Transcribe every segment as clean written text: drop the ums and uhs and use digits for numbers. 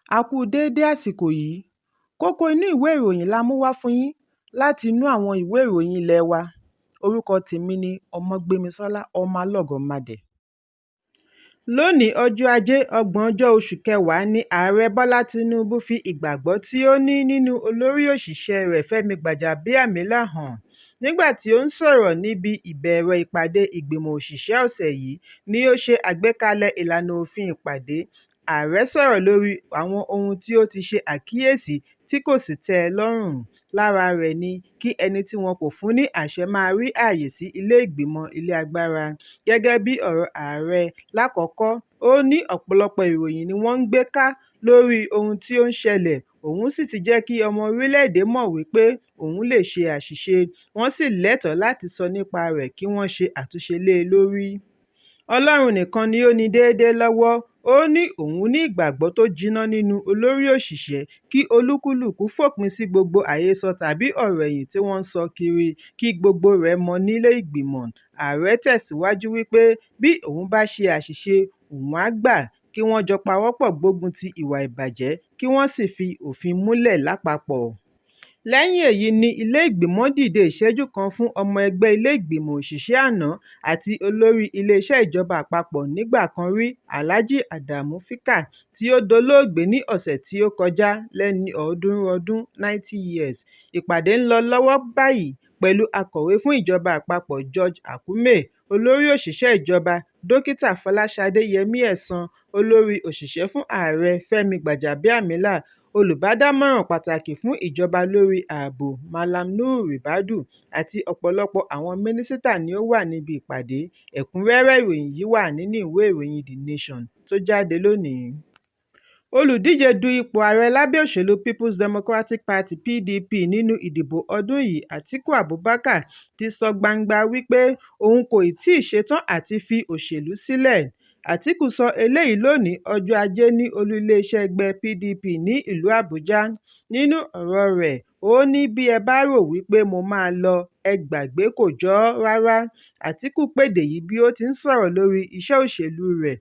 A kú déédé àsìkò yìí. Kókó inú ìwé ìròyìn la mú wá fún yín láti inú àwọn ìwé ìròyìn ilé wa. Orúkọ tèmi ni Ọmọgbémisọ́lá ọmọ Alọ́gọ̀madẹ̀. Lónìí ọjọ́ Ajé 30 oṣù kẹwàá ni Ààrẹ Bọ́lá Tinubu fi ìgbàgbọ́ tí ó ní nínú olórí òṣìṣẹ́ rẹ̀ Fẹ́mi Gbàjàbíàmílà hàn. Nígbà tí ó ń sọ̀rọ̀ níbi ìbẹ̀rẹ̀ ìpàdé ìgbìmọ̀ òṣìṣẹ́ ọ̀sẹ̀ yìí ni ó ṣe àgbékalẹ̀ ìlànà òfin ìpàdé. Ààrẹ sọ̀rọ̀ lórí àwọn ohun tí ó ti ṣe àkíyèsí tí kò sì tẹ́ ẹ lọ́rùn. Lára rẹ̀ ni kí ẹni tí wọn kò fún ní àṣẹ máa rí ààyè sí ilé ìgbìmọ̀ ilé agbára. Gẹ́gẹ́ bí ọ̀rọ̀ ààrẹ, lákọ̀ọ́kọ́, ó ní ọ̀pọ̀lọpọ̀ ìròyìn ni wọ́n ń gbé ká lórí ohun tí ó ń ṣẹlẹ̀. Òun sì ti jẹ́ kí ọmọ orílẹ̀-èdè mọ̀ wípé òun lè ṣe àṣìṣe, wọ́n sì lẹ́tọ̀ọ́ láti sọ nípa rẹ̀ kí wọ́n ṣe àtúnṣe lé e lórí. Ọlọ́run nìkan ni ó ní déédé lọ́wọ́. Ó ní òun ní ìgbàgbọ́ tó jinná nínú olórí òṣìṣẹ́, kí olúkúlùkù fòpin sí gbogbo àhesọ tàbí ọ̀rọ̀ ẹ̀yìn tí wọ́n ń sọ kiri, kí gbogbo rẹ̀ mọ nílé ìgbìmọ̀. Ààrẹ tẹ̀síwájú wípé bí òun bá ṣe àṣìṣe, òun á gbà kí wọ́n jọ pawọ́pọ̀ gbógun ti ìwà ìbàjẹ́, kí wọ́n sì fi òfin múlẹ̀ lápapọ̀. Lẹ́yìn èyí ni ilé ìgbìmọ̀ dìde ìṣẹ́jú kan fún ọmọ ẹgbẹ́ ilé ìgbìmọ̀ òṣìṣẹ́ àná àti olórí iléeṣẹ́ ìjọba àpapọ̀ nígbà kan rí Alhaji Adamu Fikar tí ó dolóògbé ní ọ̀sẹ̀ tí ó kọjá lẹ́ni ọ̀ọ́dúnrún ọdún 90 years. Ìpàdé ń lọ lọ́wọ́ báyìí pẹ̀lú akọ̀wé fún ìjọba àpapọ̀ George Akume, olórí òṣìṣẹ́ ìjọba Dókítà Fọláṣadé Yẹmí Ẹ̀san, olórí òṣìṣẹ́ fún ààrẹ Fẹ́mi Gbàjàbíàmílà, olùbádámọ̀ràn pàtàkì fún ìjọba lórí ààbò Malam Nuhu Ribadu àti ọ̀pọ̀lọpọ̀ àwọn mínísítà ni ó wà níbi ìpàdé. Ẹ̀kúnrẹ́rẹ́ ìròyìn yìí wà nínú ìwé ìròyìn The Nation tó jáde lónìí. Olùdíje du ipò ààrẹ lábẹ́ òṣèlú People's Democratic Party (PDP) nínú ìdìbò ọdún yìí, Atiku Abubakar, ti sọ gbangba wípé òun kò tíì ṣetán àti fi òṣèlú sílẹ̀. Atiku sọ eléyìí lónìí ọjọ́ Ajé ní olú iléeṣẹ́ ẹgbẹ́ PDP ní ìlú Àbújá. Nínú ọ̀rọ̀ rẹ̀, ó ní bí ẹ bá rò wípé mo máa lọ, ẹ gbàgbé, kò jọ ọ́ rárá. Atiku pèdè yìí bí ó ti ń sọ̀rọ̀ lórí iṣẹ́ òṣèlú rẹ̀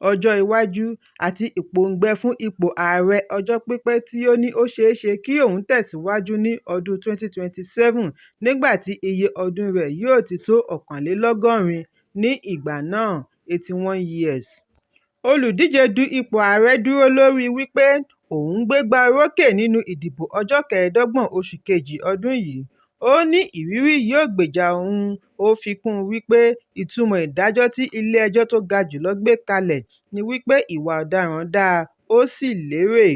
ọjọ́ iwájú àti ìpòǹgbẹ fún ipò ààrẹ ọjọ́ pípẹ́ tí ó ní ó ṣeé ṣe kí òun tẹ̀síwájú ní ọdún 2027 nígbà tí iye ọdún rẹ̀ yóò ti tó 81 ní ìgbà náà, 81 years. Olùdíje du ipò ààrẹ dúró lórí wípé òun gbégbá orókè nínú ìdìbò ọjọ́ 25 oṣù kejì ọdún yìí. Ó ní ìrírí yóò gbèjà òun. Ó fi kún un wípé ìtumọ̀ ìdájọ́ tí ilé-ẹjọ́ tó ga jùlọ gbé kalẹ̀ ni wípé ìwà ọ̀daràn dáa, ó sì lérè.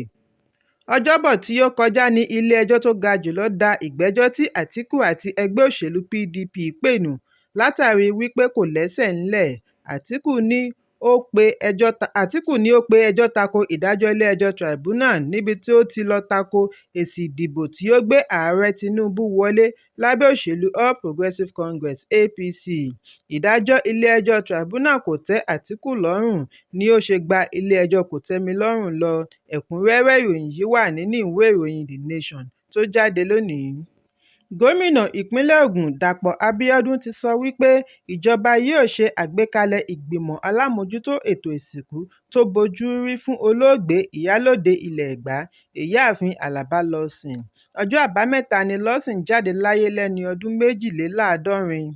Ọjọ́bọ̀ tí ó kọjá ní ilé-ẹjọ́ tó ga jùlọ dá ìgbẹ́jọ́ tí Atiku àti ẹgbẹ́ òṣèlú PDP pè nù látàrí wípé kò lẹ́sẹ̀ ńlẹ̀. Atiku ní ó pe ẹjọ́ tako ìdájọ́ ilé-ẹjọ́ tribunal níbi tí ó ti lọ tako èsì ìdìbò tí ó gbé ààrẹ Tinubu wọlé lábẹ́ òṣèlú All Progressives Congress (APC). Ìdájọ́ ilé-ẹjọ́ tribunal kò tẹ́ Atiku lọ́rùn ni ó ṣe gba ilé-ẹjọ́ kòtẹ́milọ́rùn lọ. Ẹ̀kúnrẹ́rẹ́ ìròyìn yìí wà nínú ìwé ìròyìn The Nation tó jáde lónìí. Gómìnà ìpínlẹ̀ Ògùn Dàpọ̀ Abíọ́dún ti sọ wípé ìjọba yóò ṣe àgbékalẹ̀ ìgbìmọ̀ alámòójútó ètò ìsìnkú tó bójú rí fún olóògbé Ìyálóde ilẹ̀ Ẹ̀gbá, Ìyáàfin Àlàbá Lawson. Ọjọ́ Àbámẹ́ta ni Lawson jáde láyé lẹ́ni ọdún 72,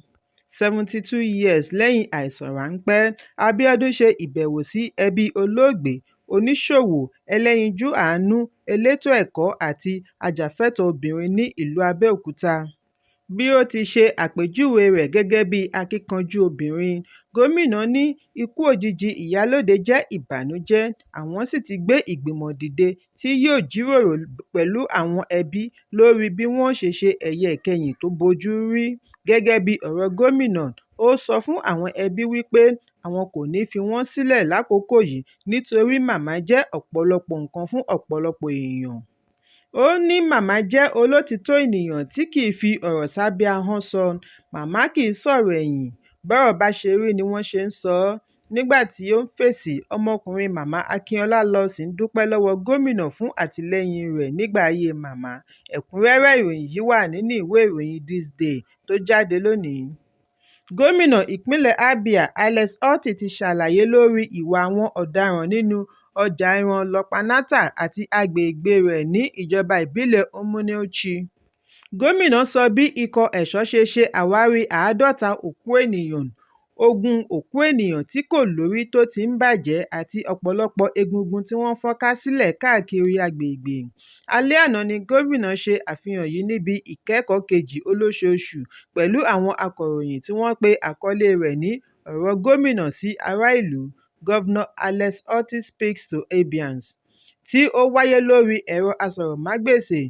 72 years lẹ́yìn àìsàn ráńpẹ́. Abíọ́dún ṣe ìbẹ̀wò sí ẹbí olóògbé, oníṣòwò, ẹlẹ́yinjú àánú, elétò ẹ̀kọ́ àti ajàfẹ́tọ̀ọ́ obìnrin ní ìlú Abẹ́òkúta. Bí ó ti ṣe àpèjúwe rẹ̀ gẹ́gẹ́ bí akíkanjú obìnrin, gómìnà ní ikú òjijì Ìyálóde jẹ́ ìbànújẹ́. Àwọn sì ti gbé ìgbìmọ̀ dìde tí yóò jíròrò pẹ̀lú àwọn ẹbí lórí bí wọ́n ṣe ṣe ẹ̀yẹ ìkẹyìn tó bójú rí. Gẹ́gẹ́ bí ọ̀rọ̀ gómìnà, ó sọ fún àwọn ẹbí wípé àwọn kò ní fi wọ́n sílẹ̀ lákòókò yìí nítorí màmá jẹ́ ọ̀pọ̀lọpọ̀ nǹkan fún ọ̀pọ̀lọpọ̀ èèyàn. Ó ní màmá jẹ́ olótìítọ́ ènìyàn tí kìí fi ọ̀rọ̀ sábẹ́ ahọ́n sọ. Màmá kìí sọ̀rọ̀ ẹ̀yìn, bọ́rọ̀ bá ṣe rí ni wọ́n ṣe ń sọ ọ́. Nígbà tí ó ń fèsì, ọmọkùnrin màmá Akínọlá Lawson dúpẹ́ lọ́wọ́ gómìnà fún àtìlẹ́yìn rẹ̀ nígbà ayé màmá. Ẹ̀kúnrẹ́rẹ́ ìròyìn yìí wà nínú ìwé ìròyìn Thisday tó jáde lónìí. Gómìnà ìpínlẹ̀ Abia Alex Otti ti ṣàlàyé lórí ìwà àwọn ọ̀daràn nínú ọjà ẹran Lọpanátà àti agbègbè rẹ̀ ní ìjọba ìbílẹ̀ Umunneochi. Gómìnà sọ bí ikọ̀ ẹ̀ṣọ́ ṣe àwárí 50 òkú ènìyàn, 20 òkú ènìyàn tí kò lórí tó ti ń bàjẹ́ àti ọ̀pọ̀lọpọ̀ egungun tí wọ́n fọ́n ká sílẹ̀ káàkiri agbègbè. Alẹ́ àná ni gómìnà ṣe àfihàn yìí níbi ìkẹ́kọ̀ọ́ kejì olóṣooṣù pẹ̀lú àwọn akọ̀ròyìn tí wọ́n pe àkọlé rẹ̀ ní "Ọ̀rọ̀ Gómìnà sí ará ìlú, Governor Alex Otti speaks to Abians", tí ó wáyé lórí ẹ̀rọ asọ̀rọ̀mágbèsì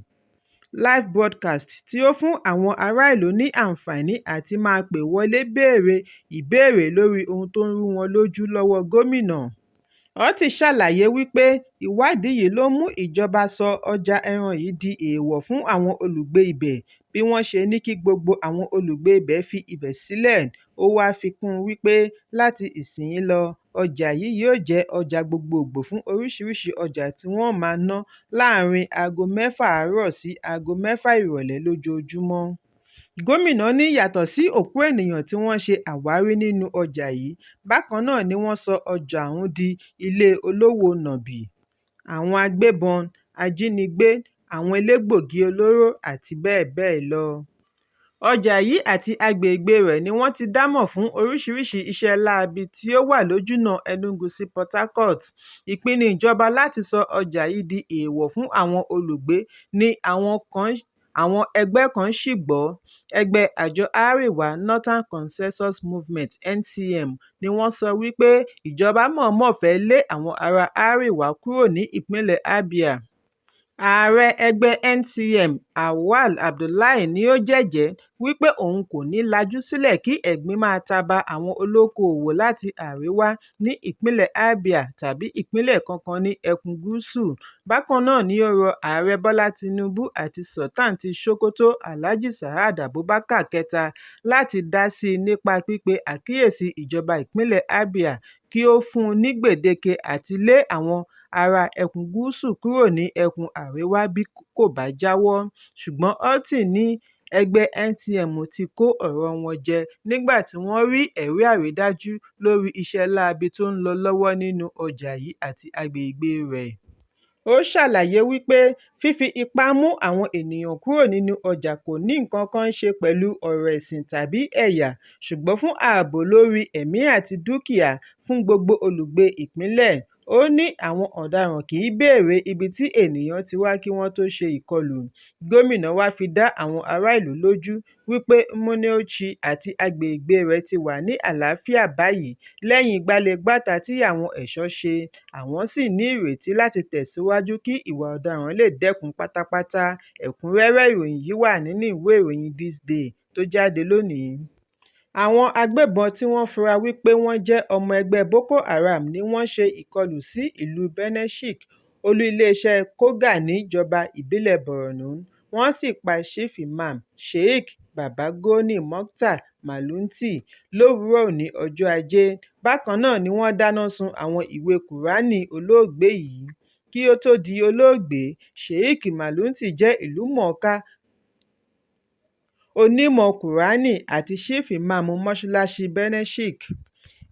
live broadcast tí ó fún àwọn ará ìlú ní àǹfààní àti máa pè wọlé béèrè ìbéèrè lórí ohun tó ń rú wọn lójú lọ́wọ́ gómìnà. Otti ṣàlàyé wípé ìwádìí yìí ló mú ìjọba sọ ọjà ẹran yìí di èèwọ̀ fún àwọn olùgbé ibẹ̀ bí wọ́n ṣe ní kí gbogbo àwọn olùgbé ibẹ̀ fi ibẹ̀ sílẹ̀. Ó wáá fi kún un wípé láti ìsinyìí lọ, ọjà yìí yóò jẹ́ ọjà gbogbogbò fún oríṣiríṣi ọjà tí wọ́n máa ná láàárín aago 6 àárọ̀ sí aago 6 ìrọ̀lẹ́ lójoojúmọ́. Gómìnà ní yàtọ̀ sí òkú ènìyàn tí wọ́n ṣe àwárí nínú ọjà yìí, bákan náà ni wọ́n sọ ọjà ọ̀hún di ilé olówó nàbì, àwọn agbébọn, ajínigbé, àwọn elégbòogi olóró àti bẹ́ẹ̀ bẹ́ẹ̀ lọ. Ọjà yìí àti agbègbè rẹ̀ ni wọ́n ti dámọ̀ fún oríṣiríṣi iṣẹ́ láabi tí ó wà lójúnà Enugu sí Port Harcourt. Ìpinnu ìjọba láti sọ ọjà yìí di èèwọ̀ fún àwọn olùgbé ni àwọn ẹgbẹ́ kan ṣì gbọ́. Ẹgbẹ́ àjọ Àríwá Northern Consensus Movement (NCM) ni wọ́n sọ wípé ìjọba mọ̀ọ́mọ̀ fẹ́ lé àwọn ará Àríwá kúrò ní ìpínlẹ̀ Abia. Ààrẹ ẹgbẹ́ NCM Awal Abdullahi ni ó jẹ́jẹ̀ẹ́ wípé òun kò ní lajú sílẹ̀ kí ẹ̀gbin máa taba àwọn olókoòwò láti àríwá ní ìpínlẹ̀ Abia tàbí ìpínlẹ̀ kankan ní ẹkùn gúúsù. Bákan náà ni ó rọ Ààrẹ Bọ́lá Tinubu àti Sultan ti Sokoto Alhaji Sa'ad Abubakar kẹta láti dá sí i nípa pípe àkíyèsí ìjọba ìpínlẹ̀ Abia kí ó fún un ní gbèdéke àti lé àwọn ará ẹkùn gúúsù kúrò ní ẹkùn àríwá bí kò bá jáwọ́. Ṣùgbọ́n Otti ní ẹgbẹ́ NCM ti kó ọ̀rọ̀ wọn jẹ nígbà tí wọ́n rí ẹ̀rí àrídájú lórí iṣẹ́ láabi tó ń lọ lọ́wọ́ nínú ọjà yìí àti agbègbè rẹ̀. Ó ṣàlàyé wípé fífi ipá mú àwọn ènìyàn kúrò nínú ọjà kò ní nǹkan kan ṣe pẹ̀lú ọ̀rọ̀ ẹ̀sìn tàbí ẹ̀yà, ṣùgbọ́n fún ààbò lórí ẹ̀mí àti dúkìá fún gbogbo olùgbé ìpínlẹ̀. Ó ní àwọn ọ̀daràn kì í béèrè ibi tí ènìyàn ti wá kí wọ́n tó ṣe ìkọlù. Gómìnà wá fi dá àwọn ará ìlú lójú wípé Umunneochi àti agbègbè rẹ̀ ti wà ní àlàáfíà báyìí lẹ́yìn gbálẹ̀-gbátà tí àwọn ẹ̀ṣọ́ ṣe. Àwọn sì ní ìrètí láti tẹ̀síwájú kí ìwà ọ̀daràn lè dẹ́kun pátápátá. Ẹ̀kúnrẹ́rẹ́ ìròyìn yìí wà nínú ìwé ìròyìn Thisday tó jáde lónìí. Àwọn agbébọn tí wọ́n fura wípé wọ́n jẹ́ ọmọ ẹgbẹ́ Boko Haram ni wọ́n ṣe ìkọlù sí ìlú Beneshik, olú iléeṣẹ́ Koga níjọba ìbílẹ̀ Borno. Wọ́n sì pa Chief Imam Sheikh Babagoni Mokhtar Malunti lówùúrọ̀ òní ọjọ́ Ajé. Bákan náà ni wọ́n dáná sun àwọn ìwé Kùránì olóògbé yìí. Kí ó tó di olóògbé, Sheikh Malunti jẹ́ ìlúmọ̀ọ́ká onímọ̀ Kùránì àti Chief Imam mọ́ṣáláṣí Beneshik.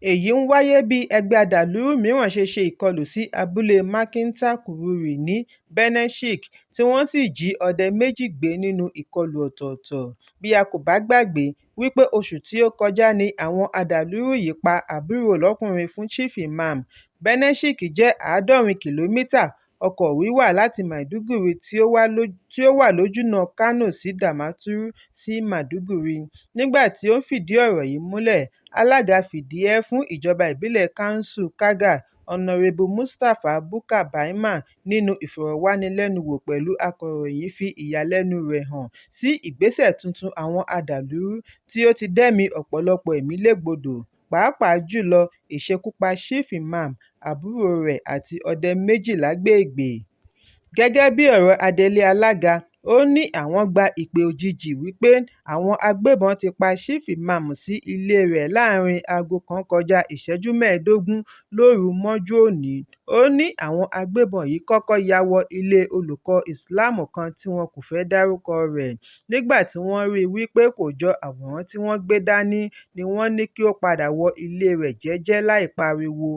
Èyí ń wáyé bí ẹgbẹ́ adàlúrú mìíràn ṣe ìkọlù sí abúlé Makinta Kururi ní Beneshik tí wọ́n sì jí ọdẹ 2 gbé nínú ìkọlù ọ̀tọ̀ọ̀tọ̀. Bí a kò bá gbàgbé wípé oṣù tí ó kọjá ni àwọn adàlúrú yìí pa àbúrò lọ́kùnrin fún Chief Imam. Beneshik jẹ́ 70 kìlómítà ọkọ̀ wíwà láti Maiduguri tí ó wà lójúnà Kano sí Damaturu sí Maiduguri. Nígbà tí ó ń fìdí ọ̀rọ̀ yìí múlẹ̀, alága fìdíhẹẹ́ fún ìjọba ìbílẹ̀ Kansu Kaga, Honorable Mustapha Bukar Baima, nínú ìfọ̀rọ̀wánilẹ́nuwò pẹ̀lú akọ̀ròyìn fi ìyàlẹ́nu rẹ̀ hàn sí ìgbésẹ̀ tuntun àwọn adàlúrú tí ó ti dẹ́mi ọ̀pọ̀lọpọ̀ ẹ̀mí légbodò, pàápàá jùlọ ìṣekúpa Chief Imam, àbúrò rẹ̀ àti ọdẹ 2 lágbègbè. Gẹ́gẹ́ bí ọ̀rọ̀ adelé alága, ó ní àwọn gba ìpè òjijì wípé àwọn agbébọn ti pa Chief Imam sí ilé rẹ̀ láàrin aago 1 kọjá ìṣẹ́jú 15 lóru mọ́jú òní. Ó ní àwọn agbébọn yìí kọ́kọ́ ya wọ ilé olùkọ́ Ìsìláàmù kan tí wọn kò fẹ́ dárúkọ rẹ̀. Nígbà tí wọ́n rí i wípé kò jọ àwòrán tí wọ́n gbé dání ni wọ́n ní kí ó padà wọ ilé rẹ̀ jẹ́jẹ́ láì pariwo.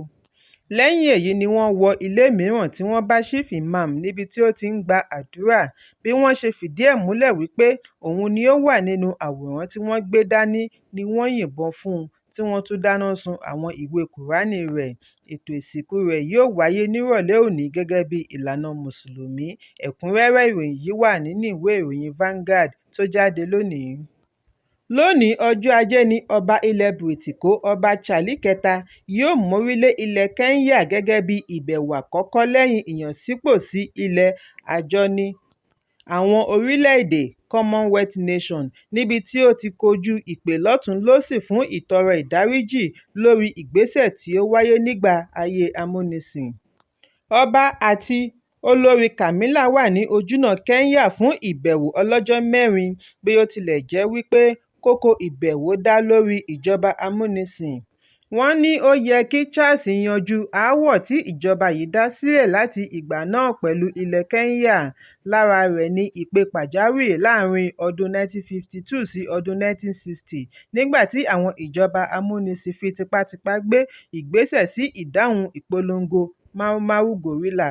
lẹ́yìn èyí ni wọ́n wọ ilé mìíràn tí wọ́n bá chief imam níbi tí ó ti ń gba àdúrà. Bí wọ́n ṣe fìdí ẹ̀ múlẹ̀ wípé òun ni ó wà nínú àwòrán tí wọ́n gbé dání ni wọ́n yìnbọn fún un tí wọ́n tún dáná sun àwọn ìwé kùránì rẹ̀. Ètò ìsìnkú rẹ̀ yóò wáyé nírọ̀lẹ́ òní gẹ́gẹ́ bí ìlànà mùsùlùmí. Ẹ̀kúnrẹ́rẹ́ ìròyìn yìí wà nínú ìwé ìròyìn Vanguard tó jáde lónìí. Lónìí ọjọ́ ajé ni ọba ilẹ̀ Bìrìtìkó ọba Charles kẹta yóò mórílé ilẹ̀ Kẹ́ńyà gẹ́gẹ́ bí ìbẹ̀wò àkọ́kọ́ lẹ́yìn ìyànsípò sí ilẹ̀ àjọní àwọn orílẹ̀-èdè Commonwealth Nation, níbi tí ó ti kojú ìpè lọ́tùn-ún-lósì fún ìtọrọ ìdáríjì lórí ìgbésẹ̀ tí ó wáyé nígbà ayé amúnisìn. Ọba àti olórí Camilla wà ní ojúnà Kẹ́ńyà fún ìbẹ̀wò ọlọ́jọ́ mẹ́rin bí ó tilẹ̀ jẹ́ wípé kókó ìbẹ̀wò dá lórí ìjọba amúnisìn. Wọ́n ní ó yẹ kí Charles yanjú aáwọ̀ tí ìjọba yìí dá sílẹ̀ láti ìgbà náà pẹ̀lú ilẹ̀ Kẹ́ńyà. Lára rẹ̀ ni ìpè pàjáwìrì láàrin ọdún 1952 sí ọdún 1960 nígbà tí àwọn ìjọba amúnisìn fi tipátipá gbé ìgbésẹ̀ sí ìdáhùn ìpolongo Mau Mau Guerrilla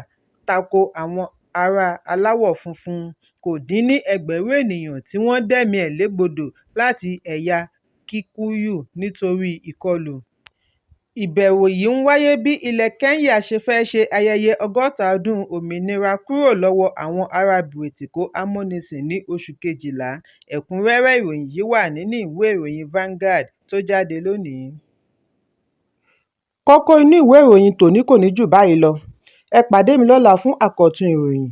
tako àwọn ará aláwọ̀ funfun. Kò dín ní ẹgbẹ̀rún ènìyàn tí wọ́n dẹ̀mí ẹ̀ légbodò láti ẹ̀yà Kikuyu nítorí ìkọlù. Ìbẹ̀wò yìí ń wáyé bí ilẹ̀ Kẹ́ńyà ṣe fẹ́ ṣe ayẹyẹ 60 ọdún òmìnira kúrò lọ́wọ́ àwọn ará Bìrìtìkó amúnisìn ní oṣù Kejìlá. Ẹ̀kúnrẹ́rẹ́ ìròyìn yìí wà nínú ìwé ìròyìn Vanguard tó jáde lónìí. Kókó inú ìwé ìròyìn tòní kò ní jù báyìí lọ. Ẹ pàdé mi lọ́la fún àkọ́tún ìròyìn.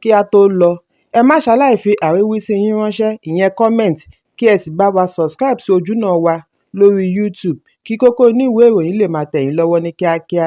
Kí a tó lọ, ẹ má ṣaláì fi àríwísí yín ránṣẹ́, ìyẹn comment, kí ẹ sì bá wa subscribe sí ojúnà wa lórí YouTube kí Kókó Inú Ìwé Ìròyìn lè máa tẹ̀ yín lọ́wọ́ ní kíákíá.